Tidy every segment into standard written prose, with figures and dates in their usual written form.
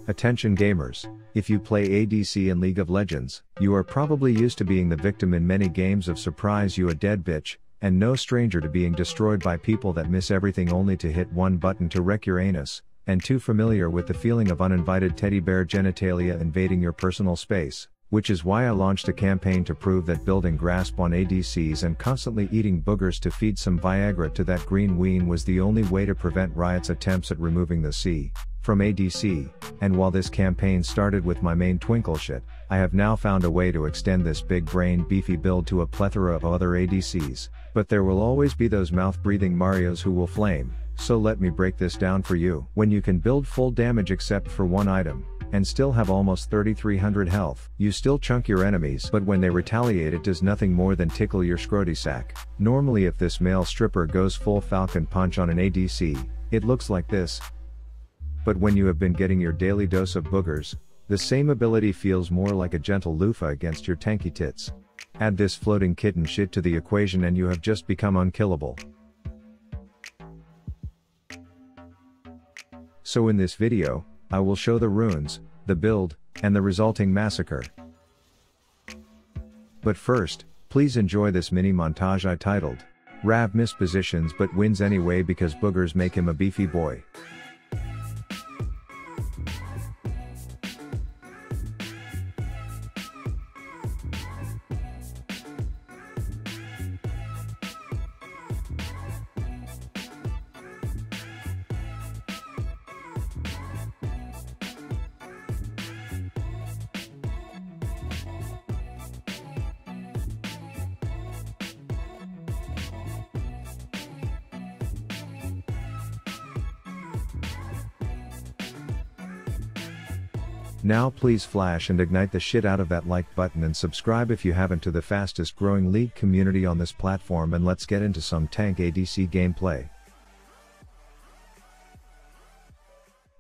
Attention gamers. If you play ADC in League of Legends, you are probably used to being the victim in many games of surprise you a dead bitch, and no stranger to being destroyed by people that miss everything only to hit one button to wreck your anus, and too familiar with the feeling of uninvited teddy bear genitalia invading your personal space, which is why I launched a campaign to prove that building grasp on ADCs and constantly eating boogers to feed some Viagra to that green ween was the only way to prevent Riot's attempts at removing the C from ADC, and while this campaign started with my main twinkle shit, I have now found a way to extend this big brain beefy build to a plethora of other ADCs, but there will always be those mouth-breathing Marios who will flame, so let me break this down for you. When you can build full damage except for one item, and still have almost 3300 health, you still chunk your enemies, but when they retaliate it does nothing more than tickle your scroty sack. Normally if this male stripper goes full falcon punch on an ADC, it looks like this. But when you have been getting your daily dose of boogers, the same ability feels more like a gentle loofah against your tanky tits. Add this floating kitten shit to the equation and you have just become unkillable. So in this video, I will show the runes, the build, and the resulting massacre. But first, please enjoy this mini montage I titled, Rav mispositions but wins anyway because boogers make him a beefy boy. Now please flash and ignite the shit out of that like button and subscribe if you haven't to the fastest growing League community on this platform, and let's get into some tank ADC gameplay.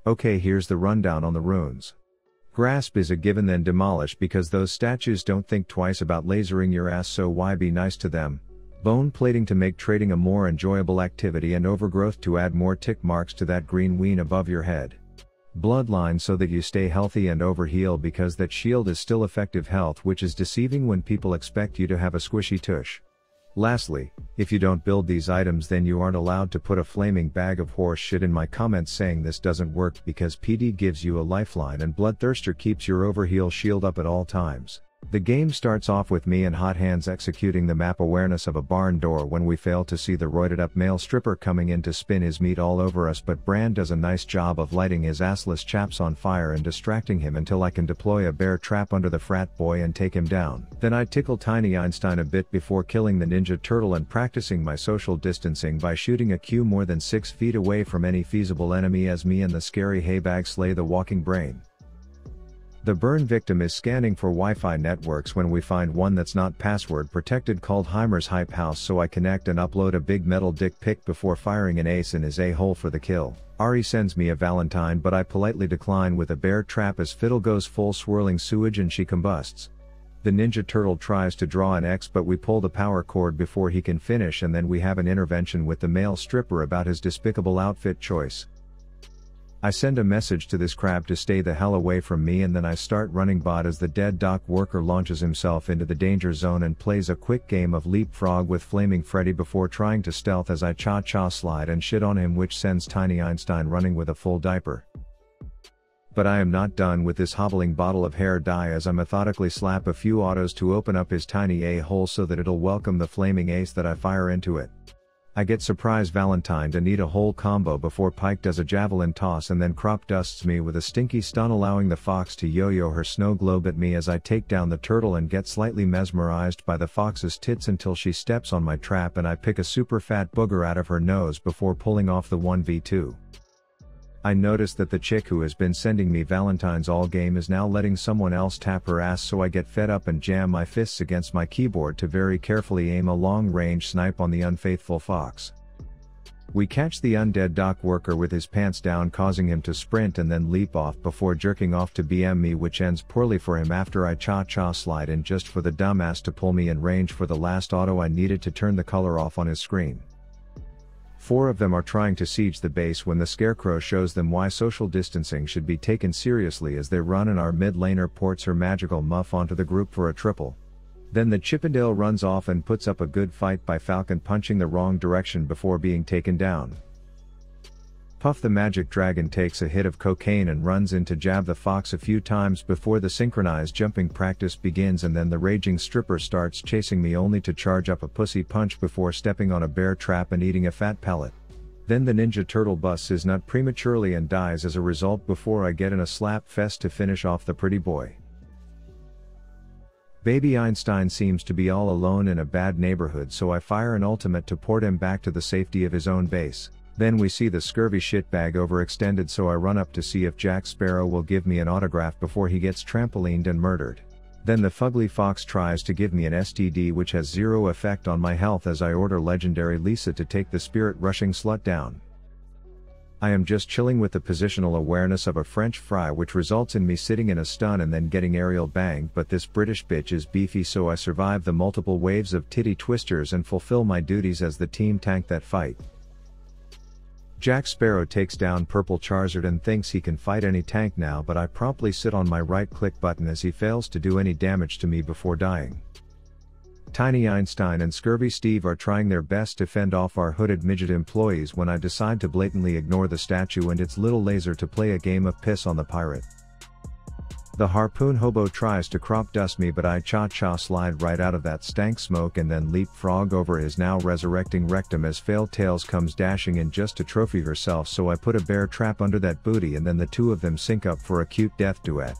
Okay, here's the rundown on the runes. Grasp is a given then demolish because those statues don't think twice about lasering your ass, so why be nice to them. Bone plating to make trading a more enjoyable activity, and overgrowth to add more tick marks to that green ween above your head. Bloodline so that you stay healthy, and overheal because that shield is still effective health, which is deceiving when people expect you to have a squishy tush. Lastly, if you don't build these items then you aren't allowed to put a flaming bag of horse shit in my comments saying this doesn't work because PD gives you a lifeline and Bloodthirster keeps your overheal shield up at all times. The game starts off with me and Hot Hands executing the map awareness of a barn door when we fail to see the roided up male stripper coming in to spin his meat all over us, but Brand does a nice job of lighting his assless chaps on fire and distracting him until I can deploy a bear trap under the frat boy and take him down. Then I tickle Tiny Einstein a bit before killing the Ninja Turtle and practicing my social distancing by shooting a Q more than 6 feet away from any feasible enemy as me and the scary haybag slay the walking brain. The burn victim is scanning for Wi-Fi networks when we find one that's not password protected called Heimer's Hype House, so I connect and upload a big metal dick pic before firing an ace in his a-hole for the kill. Ari sends me a Valentine but I politely decline with a bear trap as Fiddle goes full swirling sewage and she combusts. The Ninja Turtle tries to draw an X but we pull the power cord before he can finish, and then we have an intervention with the male stripper about his despicable outfit choice. I send a message to this crab to stay the hell away from me, and then I start running bot as the dead dock worker launches himself into the danger zone and plays a quick game of leapfrog with Flaming Freddy before trying to stealth as I cha-cha slide and shit on him, which sends Tiny Einstein running with a full diaper. But I am not done with this hobbling bottle of hair dye as I methodically slap a few autos to open up his tiny a-hole so that it'll welcome the flaming ace that I fire into it. I get surprise Valentine to need a whole combo before Pike does a javelin toss and then crop dusts me with a stinky stun, allowing the fox to yo-yo her snow globe at me as I take down the turtle and get slightly mesmerized by the fox's tits until she steps on my trap and I pick a super fat booger out of her nose before pulling off the 1v2. I notice that the chick who has been sending me Valentines all game is now letting someone else tap her ass, so I get fed up and jam my fists against my keyboard to very carefully aim a long-range snipe on the unfaithful fox. We catch the undead dock worker with his pants down, causing him to sprint and then leap off before jerking off to BM me, which ends poorly for him after I cha-cha slide in just for the dumbass to pull me in range for the last auto I needed to turn the color off on his screen. 4 of them are trying to siege the base when the Scarecrow shows them why social distancing should be taken seriously as they run and our mid laner ports her magical muff onto the group for a triple. Then the Chippendale runs off and puts up a good fight by Falcon punching the wrong direction before being taken down. Puff the Magic Dragon takes a hit of cocaine and runs in to jab the Fox a few times before the synchronized jumping practice begins, and then the Raging Stripper starts chasing me only to charge up a pussy punch before stepping on a bear trap and eating a fat pellet. Then the Ninja Turtle busts his nut prematurely and dies as a result before I get in a slap fest to finish off the pretty boy. Baby Einstein seems to be all alone in a bad neighborhood, so I fire an ultimate to port him back to the safety of his own base. Then we see the scurvy shitbag overextended, so I run up to see if Jack Sparrow will give me an autograph before he gets trampolined and murdered. Then the fugly fox tries to give me an STD, which has zero effect on my health as I order legendary Lisa to take the spirit rushing slut down. I am just chilling with the positional awareness of a French fry, which results in me sitting in a stun and then getting aerial banged, but this British bitch is beefy, so I survive the multiple waves of titty twisters and fulfill my duties as the team tank that fight. Jack Sparrow takes down Purple Charizard and thinks he can fight any tank now, but I promptly sit on my right click button as he fails to do any damage to me before dying. Tiny Einstein and Scurvy Steve are trying their best to fend off our hooded midget employees when I decide to blatantly ignore the statue and its little laser to play a game of piss on the pirate. The harpoon hobo tries to crop dust me, but I cha-cha slide right out of that stank smoke and then leapfrog over his now resurrecting rectum as Failtails comes dashing in just to trophy herself, so I put a bear trap under that booty and then the two of them sync up for a cute death duet.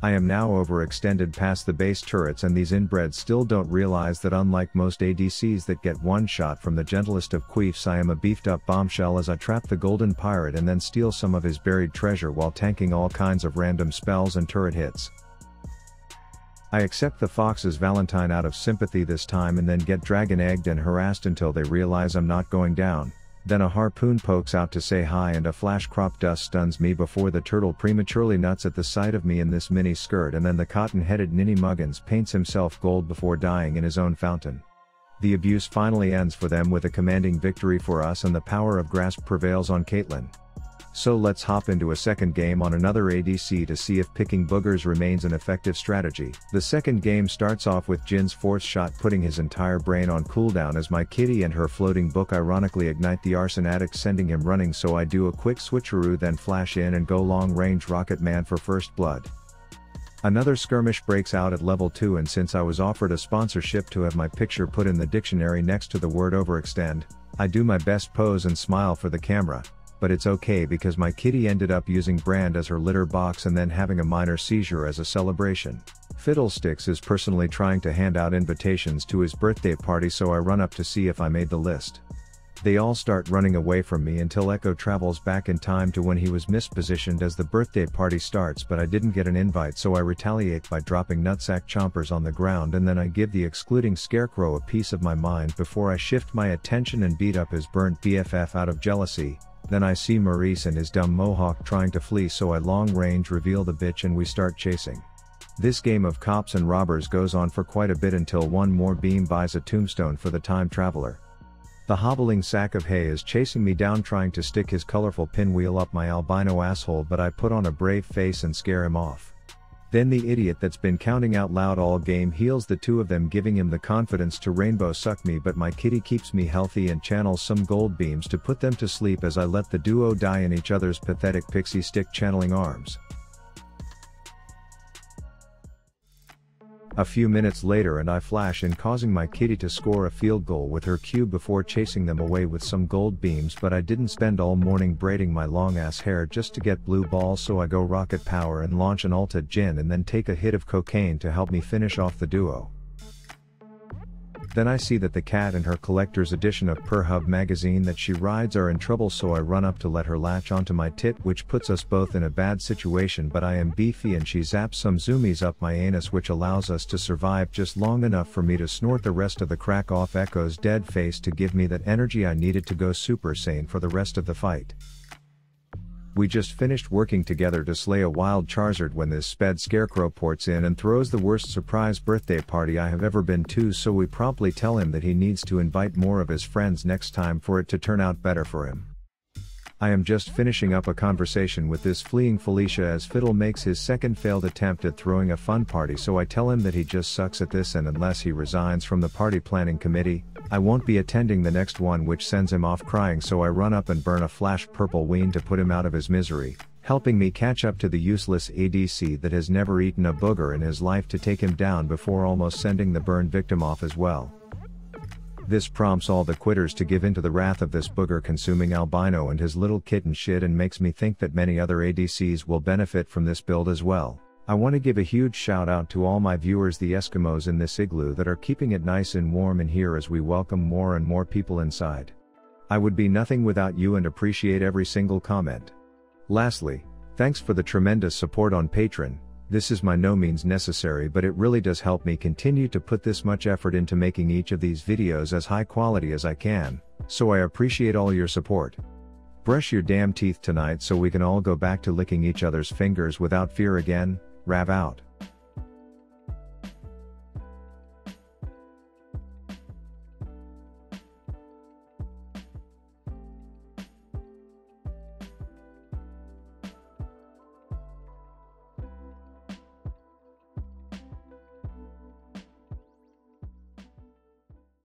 I am now overextended past the base turrets, and these inbreds still don't realize that unlike most ADCs that get one shot from the gentlest of queefs, I am a beefed up bombshell as I trap the golden pirate and then steal some of his buried treasure while tanking all kinds of random spells and turret hits. I accept the Fox's Valentine out of sympathy this time and then get dragon egged and harassed until they realize I'm not going down. Then a harpoon pokes out to say hi and a flash crop dust stuns me before the turtle prematurely nuts at the sight of me in this mini skirt, and then the cotton-headed Ninny Muggins paints himself gold before dying in his own fountain. The abuse finally ends for them with a commanding victory for us, and the power of grasp prevails on Caitlyn. So let's hop into a second game on another ADC to see if picking boogers remains an effective strategy. The second game starts off with Jin's fourth shot putting his entire brain on cooldown as my kitty and her floating book ironically ignite the arson addict, sending him running, so I do a quick switcheroo, then flash in and go long range Rocket Man for first blood. Another skirmish breaks out at level 2, and since I was offered a sponsorship to have my picture put in the dictionary next to the word overextend, I do my best pose and smile for the camera. But it's okay because my kitty ended up using Brand as her litter box and then having a minor seizure as a celebration. Fiddlesticks is personally trying to hand out invitations to his birthday party, so I run up to see if I made the list. They all start running away from me until Echo travels back in time to when he was mispositioned as the birthday party starts, but I didn't get an invite, so I retaliate by dropping nutsack chompers on the ground, and then I give the excluding Scarecrow a piece of my mind before I shift my attention and beat up his burnt BFF out of jealousy. Then I see Maurice and his dumb mohawk trying to flee, so I long range reveal the bitch and we start chasing. This game of cops and robbers goes on for quite a bit until one more beam buys a tombstone for the time traveler. The hobbling sack of hay is chasing me down trying to stick his colorful pinwheel up my albino asshole, but I put on a brave face and scare him off. Then the idiot that's been counting out loud all game heals the two of them, giving him the confidence to rainbow suck me, but my kitty keeps me healthy and channels some gold beams to put them to sleep as I let the duo die in each other's pathetic pixie stick channeling arms. A few minutes later and I flash in, causing my kitty to score a field goal with her cube before chasing them away with some gold beams, but I didn't spend all morning braiding my long ass hair just to get blue balls, so I go rocket power and launch an ult at Jin and then take a hit of cocaine to help me finish off the duo. Then I see that the cat and her collector's edition of Per Hub magazine that she rides are in trouble, so I run up to let her latch onto my tit, which puts us both in a bad situation, but I am beefy and she zaps some zoomies up my anus, which allows us to survive just long enough for me to snort the rest of the crack off Echo's dead face to give me that energy I needed to go super sane for the rest of the fight. We just finished working together to slay a wild Charizard when this sped scarecrow ports in and throws the worst surprise birthday party I have ever been to, so we promptly tell him that he needs to invite more of his friends next time for it to turn out better for him. I am just finishing up a conversation with this fleeing Felicia as Fiddle makes his second failed attempt at throwing a fun party, so I tell him that he just sucks at this and unless he resigns from the party planning committee, I won't be attending the next one, which sends him off crying, so I run up and burn a flash purple ween to put him out of his misery, helping me catch up to the useless ADC that has never eaten a booger in his life to take him down before almost sending the burned victim off as well. This prompts all the quitters to give in to the wrath of this booger-consuming albino and his little kitten shit, and makes me think that many other ADCs will benefit from this build as well. I want to give a huge shout out to all my viewers, the Eskimos in this igloo, that are keeping it nice and warm in here as we welcome more and more people inside. I would be nothing without you and appreciate every single comment. Lastly, thanks for the tremendous support on Patreon. This is by no means necessary, but it really does help me continue to put this much effort into making each of these videos as high quality as I can, so I appreciate all your support. Brush your damn teeth tonight so we can all go back to licking each other's fingers without fear again. Rav out.